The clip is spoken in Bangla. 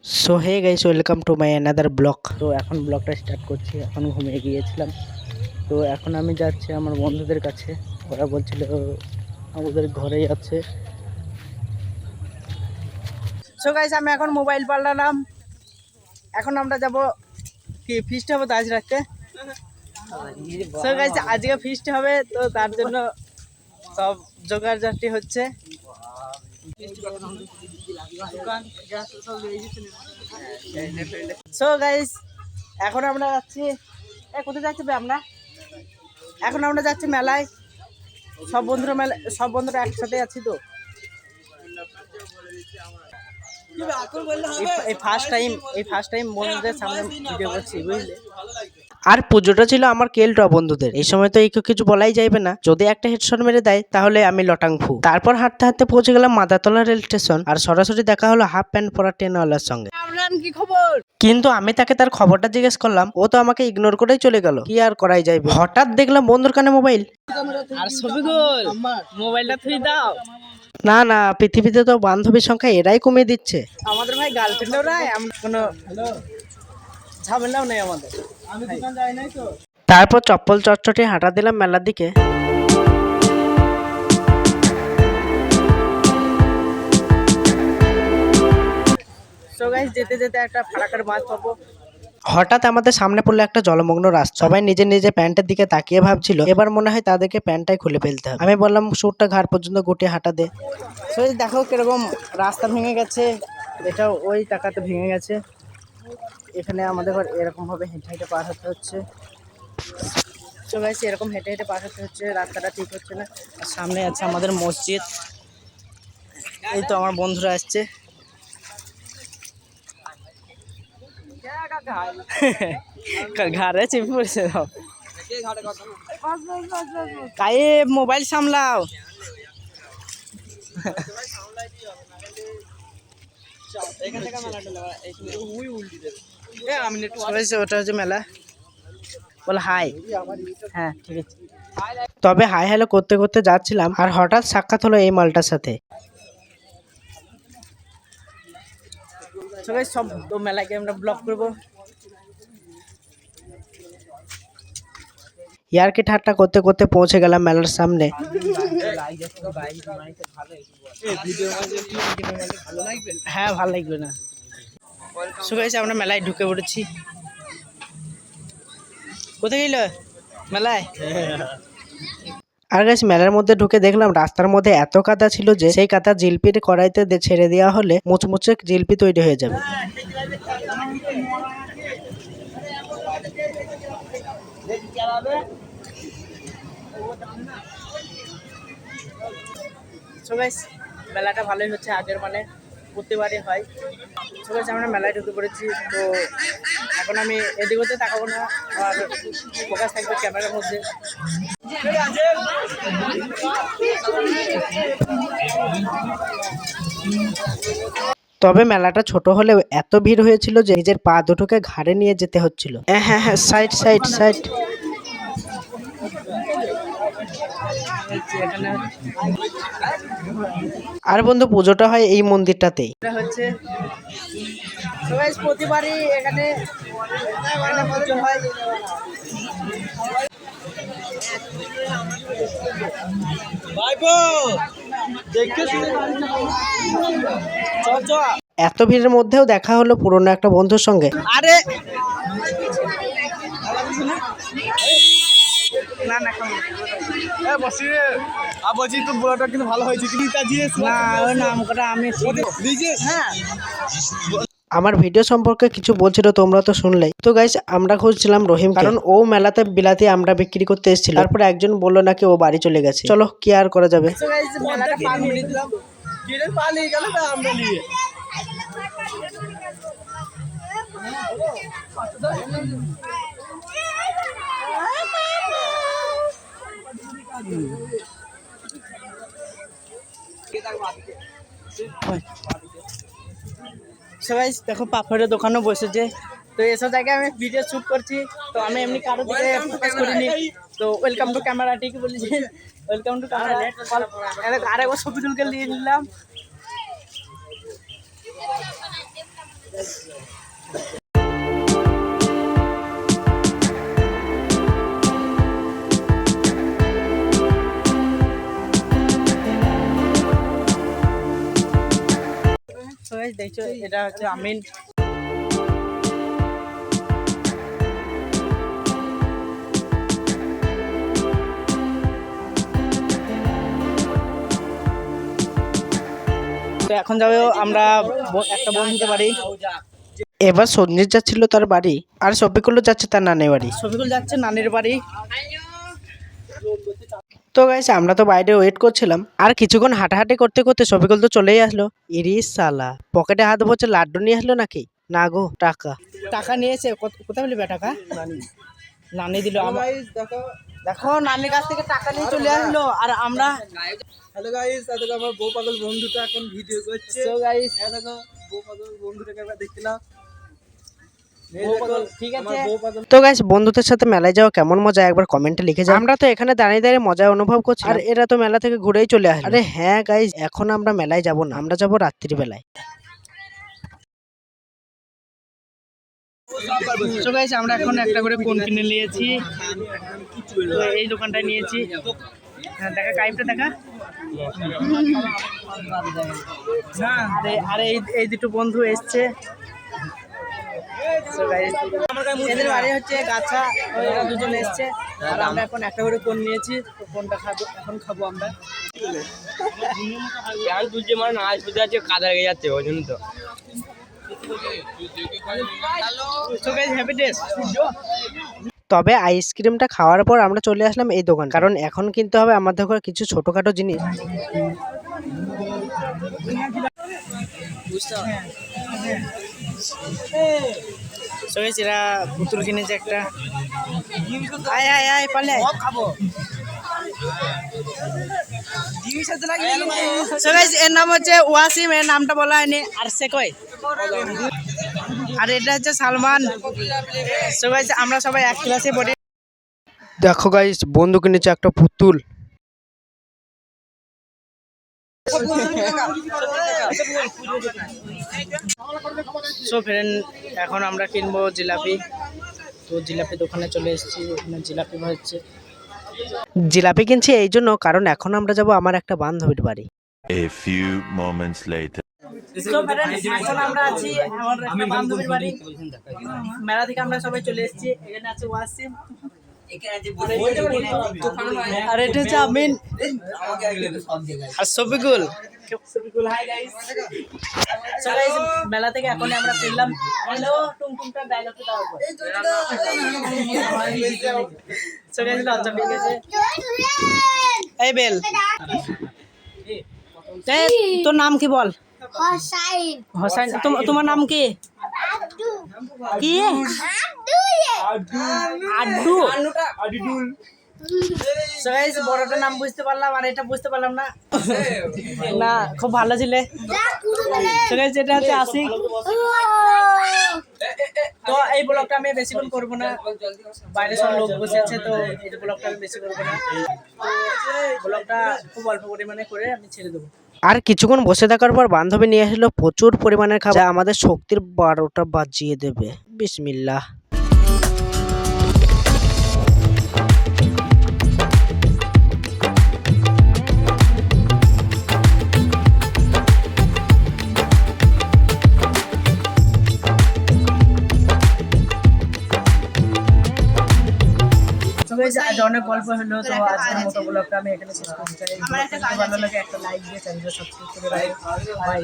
So hey guys, welcome to my another blog. তো এখন ব্লগটা স্টার্ট করছি। এখন ঘুমিয়ে গিয়েছিলাম, তো এখন আমি যাচ্ছি আমার বন্ধুদের কাছে। ওরা বলছিল আমাদের ঘরেই আছে। সো গাইস, আমি এখন মোবাইল পাল্টালাম। এখন আমরা যাব কি ফিস্ট হবে তো আজ রাতে। সো গাইস, আজকে ফিস্ট হবে, তো তার জন্য সব জোগাড় জাতি হচ্ছে। সো গাইস, এখন আমরা যাচ্ছি। কোথায় যাচ্ছি বে আমরা? এখন আমরা যাচ্ছি মেলায়। সব বন্ধুরা একসাথে আছি। তো এই ফার্স্ট টাইম বন্ধুদের সামনে ভিডিও করছি, বুঝলে। আর পুজোটা ছিল আমার কেলটা বন্ধুদের। এই সময় তো কিছু বলাই যাইবে না, যদি একটা হেডশট মেরে দেয় তাহলে আমি লটাং ফু। তারপর হাঁটতে হাঁটতে পৌঁছে গেলাম মাদাতলা রেল স্টেশন, আর সরাসরি দেখা হলো হাফ প্যান্ট পরা ট্রেনওয়ালার সঙ্গে। কি খবর? কিন্তু আমি তাকে তার খবরটা জিজ্ঞেস করলাম, ও তো আমাকে ইগনোর করেই চলে গেল। কি আর করাই যাইবে। হঠাৎ দেখলাম বন্ধুর কানে মোবাইল। আর সবিগুল, মোবাইলটা থুই দাও। না না, পৃথিবীতে তো বান্ধবীর সংখ্যা এরাই কমিয়ে দিচ্ছে। আমাদের ভাই গার্লফ্রেন্ডও নাই, আমরা কোনো ঝামেলাও নেই আমাদের। আমি দোকান যাই নাই তো। তারপর চপ্পল চটচটে হাঁটা দিলাম মেলার দিকে। সো গাইস, যেতে যেতে একটা ফারাকের মাছ পাবো। হঠাৎ আমাদের সামনে পড়লো একটা জলমগ্ন রাস্তা। সবাই নিজে নিজে প্যান্টের দিকে তাকিয়ে ভাবছিল এবার মনে হয় তাদেরকে প্যান্টটাই খুলে ফেলতে হবে। আমি বললাম সুটটা ঘাড় পর্যন্ত গুটিয়ে হাঁটা দে। সো দেখো কিরকম রাস্তা ভেঙে গেছে, এটা ওই টাকাতে ভেঙে গেছে। এখানে আমাদের এরকম ভাবে হেঁটে হেঁটে পার হতে হচ্ছে। সো গাইস, এরকম হেঁটে হেঁটে পার হতে হচ্ছে, রাস্তাটা ঠিক হচ্ছে না। আর সামনে আছে আমাদের মসজিদ। এই তো আমার বন্ধুরা আসছে। ঘাড়ে চেপে পড়েছে। কায়ে মোবাইল সামলাও। ওটা হচ্ছে মেলা। বল হাই। হ্যাঁ ঠিক আছে। তবে হাই হ্যালো করতে করতে যাচ্ছিলাম, আর হঠাৎ সাক্ষাৎ হলো এই মালটার সাথে। সবাই সব মেলাকে আমরা ব্লগ করবো। ইয়ারকি ঠাট্টা করতে করতে পৌঁছে গেলাম মেলার সামনে। হ্যাঁ ভালো লাগবে না। সো গাইস, আমরা মেলায় ঢুকে পড়েছি। কোথায় গেল মেলায়? আর গাইস, মেলার মধ্যে ঢুকে দেখলাম রাস্তার মধ্যে এত কাদা ছিল যে সেই কাদা জিলপির কড়াইতে ছেড়ে দেওয়া হলে মুচমুচে জিলপি তৈরি হয়ে যাবে। সো গাইস, মেলাটা ভালোই হচ্ছে, আগের মানে প্রতিবারই হয়। সো গাইস, আমরা মেলায় ঢুকে পড়েছি। তো এখন আমি এদিক হতে তাকাবো না, আর ফোকাস থাকবে ক্যামেরার মধ্যে। তবে মেলাটা ছোট হলেও এত ভিড় হয়েছিল যে নিজের পা দুটোকে ঘাড়ে নিয়ে যেতে হচ্ছিল। হ্যাঁ হ্যাঁ, সাইড সাইড সাইড। আর বন্ধু, পুজোটা হয় এই মন্দিরটাতেই। হচ্ছে প্রতিবারই এখানে পুজো হয়। এত ভিড়ের মধ্যেও দেখা হলো পুরনো একটা বন্ধুর সঙ্গে। আরে না না, বলছি তো পুরোটা কিন্তু ভালো হয়েছে। না ওই নাম করা আমি হ্যাঁ। আমার ভিডিও সম্পর্কে কিছু বলছিল, তোমরা তো শুনলেই। তো গাইস, আমরা খুঁজছিলাম রহিম, কারণ ও মেলাতে বিলাতি আমরা বিক্রি করতে এসেছিল। তারপর একজন বললো নাকি ও বাড়ি চলে গেছে। চলো, কি আর করা যাবে। সবাই দেখো, পাপড়ের দোকানও বসেছে। তো এসব জায়গায় আমি ভিডিও শুট করছি, তো আমি এমনি কারো দিকে ফোকাস করিনি। তো ওয়েলকাম টু ক্যামেরা, ঠিক বলেছি, ওয়েলকাম টু ক্যামেরা। আরেকবার ছবি তুলকে নিয়ে নিলাম। দেখছো এটা হচ্ছে আমিন। তো এখন যাবো আমরা একটা বন্ধুদের বাড়ি। এবার সঞ্জিত যাচ্ছিল তার বাড়ি, আর শফিকুল যাচ্ছে তার নানির বাড়ি। শফিকুল যাচ্ছে নানির বাড়ি। তো গাইস আমরা তো বাইরে ওয়েট করছিলাম, আর কিছুক্ষণ হাঁটাহাঁটি করতে করতে শফিকুল তো চলেই আসলো। ইরিস সালা পকেটে হাত বলছে লাড্ডু নিয়ে আসলো নাকি? না গো, টাকা নিয়েছে। কোথায় বলবে টাকা? নানি দিল। দেখো নানির কাছ থেকে টাকা নিয়ে চলে আসলো, আর আমরা হ্যালো গাইস, দেখো আমার বউ পাগল বন্ধুটা এখন ভিডিও করছে। তো গাইস দেখো বউ পাগল বন্ধুটাকে একবার দেখতে নাও। ঠিক আছে। তো গাইস বন্ধুদের সাথে মেলায় যাওয়া কেমন মজা একবার কমেন্টে লিখে যাও। আমরা তো এখানে দাঁড়িয়ে দাঁড়িয়ে মজা অনুভব করছি, আর এরা তো মেলা থেকে ঘুরেই চলে আসে। আরে হ্যাঁ গাইস, এখন আমরা মেলায় যাব না, আমরা যাব রাত্রি বেলায়। তো গাইস আমরা এখন একটা করে কোন কিনে নিয়েছি। তো এই দোকানটায় নিয়েছি। হ্যাঁ দেখা, কাইপটা দেখা। আরে এই দুটো বন্ধু এসছে। এদের বাড়ি হচ্ছে গাছা, ওরা দুজন এসছে, আর আমরা এখন একটা করে কোন নিয়েছি। তো কোনটা খাবো, এখন খাবো আমরা। তুলছে মানে না বুঝতে যাচ্ছে, কাদা লেগে যাচ্ছে ওই জন্য। তো তবে আইসক্রিমটা খাওয়ার পর আমরা চলে আসলাম এই দোকান, কারণ এখন কিনতে হবে আমাদের ঘরে কিছু ছোটখাটো জিনিস। এরা পুতুল কিনেছে একটা। আয় আয় আয় পালে খাবো। এর নাম হচ্ছে ওয়াসিম, এর নামটা বলা হয়নি। আর সে কই, আর এটা হচ্ছে সালমান। আমরা সবাই এক ক্লাসে পড়ি। দেখো গাইস বন্ধু কিনেছে একটা পুতুল। সো ফ্রেন্ড এখন আমরা কিনবো জিলাপি। তো জিলাপি দোকানে চলে এসেছি, ওখানে জিলাপি হচ্ছে। জিলাপি কিনছি এই জন্য কারণ এখন আমরা যাব আমার একটা বান্ধবীর বাড়ি। A few moments later. এখন আমরা আছি আমার একটা বান্ধবীর বাড়ি। মেলা থেকে আমরা সবাই চলে এসেছি। এখানে আছে ওয়াসিম, আর এটা হচ্ছে আমিন, আর Shafiqul. Hi guys. So guys মেলা থেকে এখন আমরা ফিরলাম। হ্যালো টুমটুমটা ডায়লগটা দাও। সো গাইস লজ্জা পেয়ে গেছে। এই বেল, তোর নাম কি বল? হোসাইন। হোসাইন। তোমার নাম কি? কি? আড্ডু। আড্ডুল। সো গাইস বড়টার নাম বুঝতে পারলাম, আর এটা বুঝতে পারলাম না। না খুব ভালো ছিলে। সো গাইস এটা হচ্ছে আশিক। তো এই ব্লগটা আমি বেশিক্ষণ করবো না, বাইরে সব লোক বসে আছে, তো এই ব্লগটা আমি বেশি করবো না। ব্লগটা খুব অল্প পরিমাণে করে আমি ছেড়ে দেবো। আর কিছুক্ষণ বসে থাকার পর বান্ধবী নিয়ে আসলো প্রচুর পরিমাণের খাবার, যা আমাদের শক্তির 12টা বাজিয়ে দেবে। বিসমিল্লাহ। আজ অনেক গল্প হলো, তো আজকের মতো ব্লগটা আমি এখানে শেষ করতে চাই। ভালো লাগে একটা লাইক দিয়ে চ্যানেলটা সাবস্ক্রাইব করে রাখো। বাই।